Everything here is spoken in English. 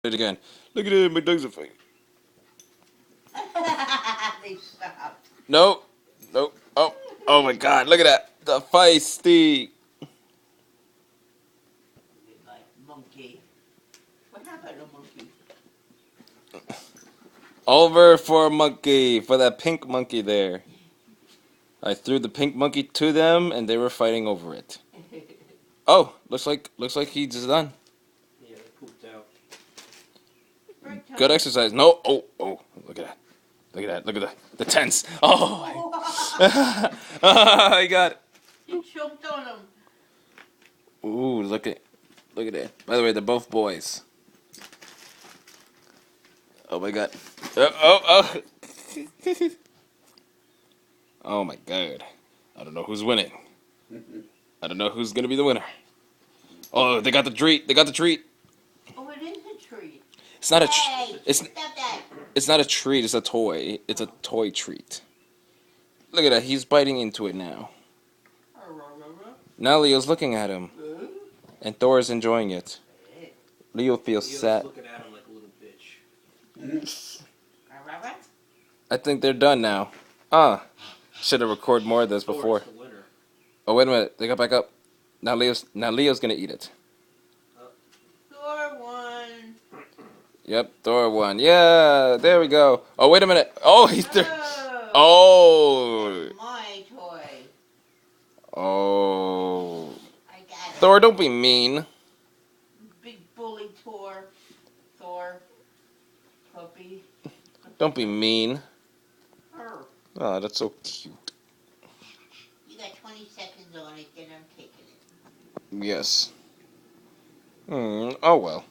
it again. Look at it, my dogs are fighting. They stopped. No. Nope. Oh my god, look at that. The feisty. Like monkey. What happened to monkey? Over for a monkey, for that pink monkey there. I threw the pink monkey to them, and they were fighting over it. Oh, looks like he's done. Yeah, they pooped out. Good exercise. No. Oh, look at that. Look at that. Look at the tense. Oh, I got it. You choked on him. Ooh, look at that. By the way, they're both boys. Oh my god. Oh. Oh my god. I don't know who's winning. I don't know who's gonna be the winner. Oh, they got the treat. They got the treat. Oh, it is a treat. It's not a. Hey, It's stop that. it's not a treat. It's a toy. It's a toy treat. Look at that. He's biting into it now. Now Leo's looking at him, and Thor is enjoying it. Leo feels Leo's sad. looking at him like a little bitch. I think they're done now. Should have recorded more of this before. Thor's the winner. Oh wait a minute. They got back up. Now Leo's gonna eat it. Thor won. Yep, Thor won. Yeah, there we go. Oh wait a minute. Oh, he's there. Oh. Oh. My toy. Oh. I got it. Thor, don't be mean. Big bully Thor. Thor. Puppy. Don't be mean. Her. Oh, that's so cute. You got 20 seconds on it, then I'm taking it. Yes. Oh well.